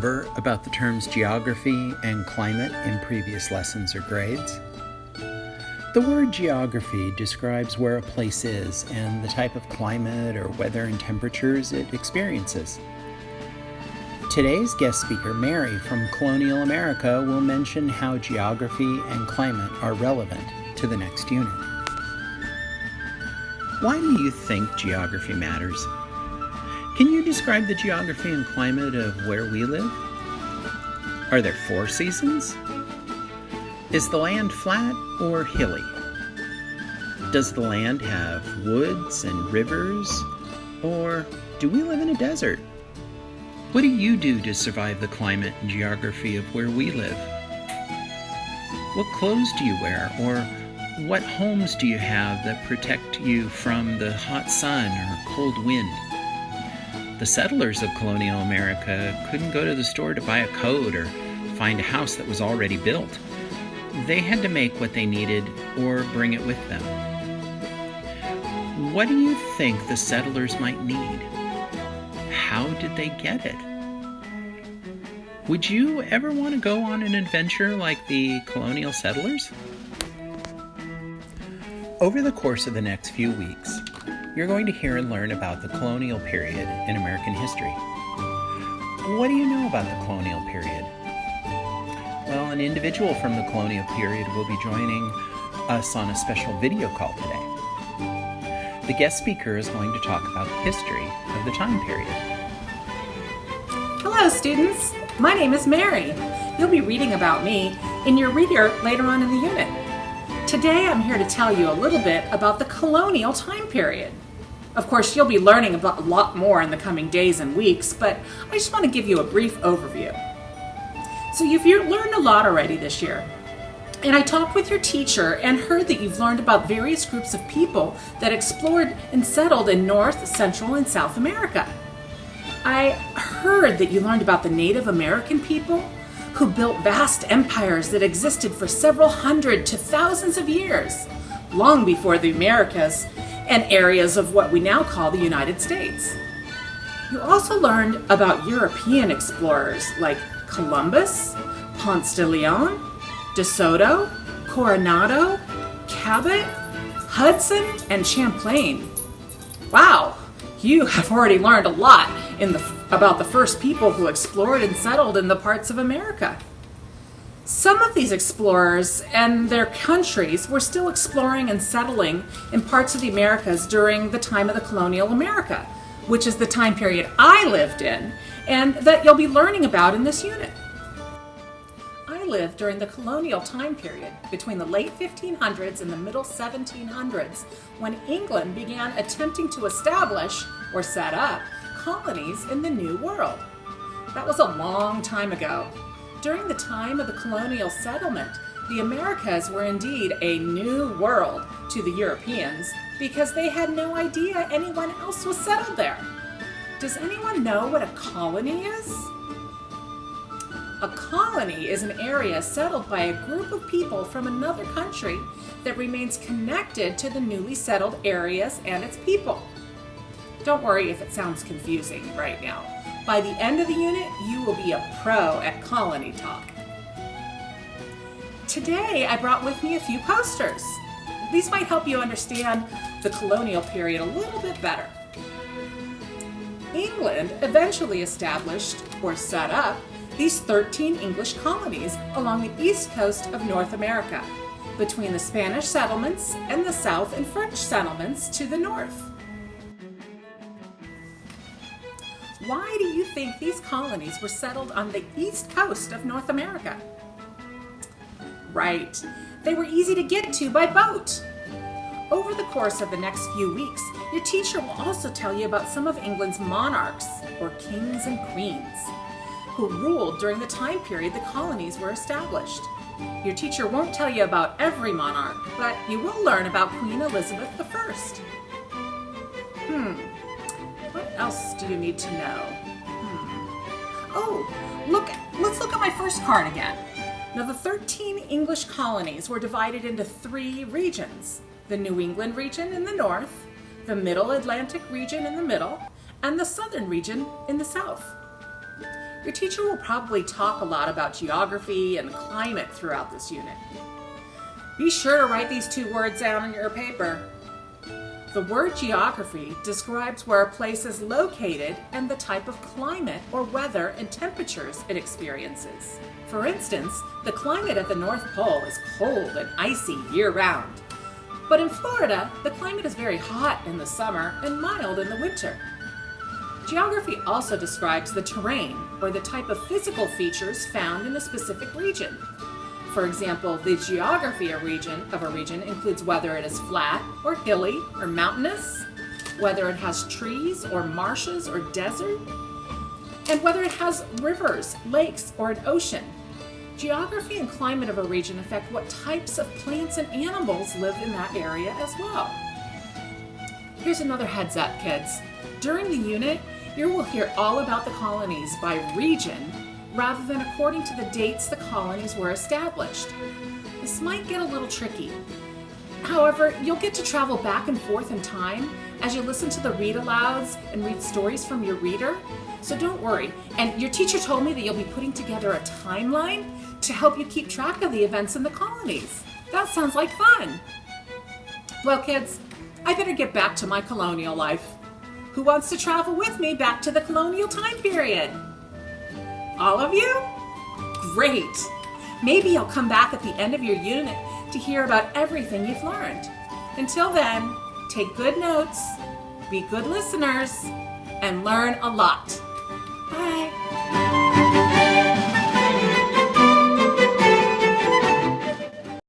remember about the terms geography and climate in previous lessons or grades? The word geography describes where a place is and the type of climate or weather and temperatures it experiences. Today's guest speaker, Mary from Colonial America, will mention how geography and climate are relevant to the next unit. Why do you think geography matters? Can you describe the geography and climate of where we live? Are there 4 seasons? Is the land flat or hilly? Does the land have woods and rivers? Or do we live in a desert? What do you do to survive the climate and geography of where we live? What clothes do you wear? Or what homes do you have that protect you from the hot sun or cold wind? The settlers of colonial America couldn't go to the store to buy a coat or find a house that was already built. They had to make what they needed or bring it with them. What do you think the settlers might need? How did they get it? Would you ever want to go on an adventure like the colonial settlers? Over the course of the next few weeks, you're going to hear and learn about the colonial period in American history. What do you know about the colonial period? Well, an individual from the colonial period will be joining us on a special video call today. The guest speaker is going to talk about the history of the time period. Hello, students. My name is Mary. You'll be reading about me in your reader later on in the unit. Today, I'm here to tell you a little bit about the colonial time period. Of course, you'll be learning about a lot more in the coming days and weeks, but I just want to give you a brief overview. So you've learned a lot already this year. And I talked with your teacher and heard that you've learned about various groups of people that explored and settled in North, Central, and South America. I heard that you learned about the Native American people who built vast empires that existed for several hundred to thousands of years, long before the Americas and areas of what we now call the United States. You also learned about European explorers like Columbus, Ponce de Leon, De Soto, Coronado, Cabot, Hudson, and Champlain. Wow, you have already learned a lot about the first people who explored and settled in the parts of America. Some of these explorers and their countries were still exploring and settling in parts of the Americas during the time of the colonial America, which is the time period I lived in and that you'll be learning about in this unit. I lived during the colonial time period between the late 1500s and the middle 1700s when England began attempting to establish or set up colonies in the New World. That was a long time ago. During the time of the colonial settlement, the Americas were indeed a new world to the Europeans because they had no idea anyone else was settled there. Does anyone know what a colony is? A colony is an area settled by a group of people from another country that remains connected to the newly settled areas and its people. Don't worry if it sounds confusing right now. By the end of the unit, you will be a pro at colony talk. Today, I brought with me a few posters. These might help you understand the colonial period a little bit better. England eventually established or set up these 13 English colonies along the east coast of North America, between the Spanish settlements and the South and French settlements to the north. Why do you think these colonies were settled on the east coast of North America? Right, they were easy to get to by boat. Over the course of the next few weeks, your teacher will also tell you about some of England's monarchs, or kings and queens, who ruled during the time period the colonies were established. Your teacher won't tell you about every monarch, but you will learn about Queen Elizabeth I. What else do you need to know? Let's look at my first card again. Now, the 13 English colonies were divided into 3 regions: the New England region in the north, the Middle Atlantic region in the middle, and the Southern region in the south. Your teacher will probably talk a lot about geography and climate throughout this unit. Be sure to write these 2 words down on your paper. The word geography describes where a place is located and the type of climate or weather and temperatures it experiences. For instance, the climate at the North Pole is cold and icy year-round. But in Florida, the climate is very hot in the summer and mild in the winter. Geography also describes the terrain or the type of physical features found in a specific region. For example, the geography of a region includes whether it is flat or hilly or mountainous, whether it has trees or marshes or desert, and whether it has rivers, lakes, or an ocean. Geography and climate of a region affect what types of plants and animals live in that area as well. Here's another heads up, kids. During the unit, you will hear all about the colonies by region rather than according to the dates the colonies were established. This might get a little tricky. However, you'll get to travel back and forth in time as you listen to the read-alouds and read stories from your reader. So don't worry. And your teacher told me that you'll be putting together a timeline to help you keep track of the events in the colonies. That sounds like fun. Well, kids, I better get back to my colonial life. Who wants to travel with me back to the colonial time period? All of you? Great! Maybe you'll come back at the end of your unit to hear about everything you've learned. Until then, take good notes, be good listeners, and learn a lot. Bye!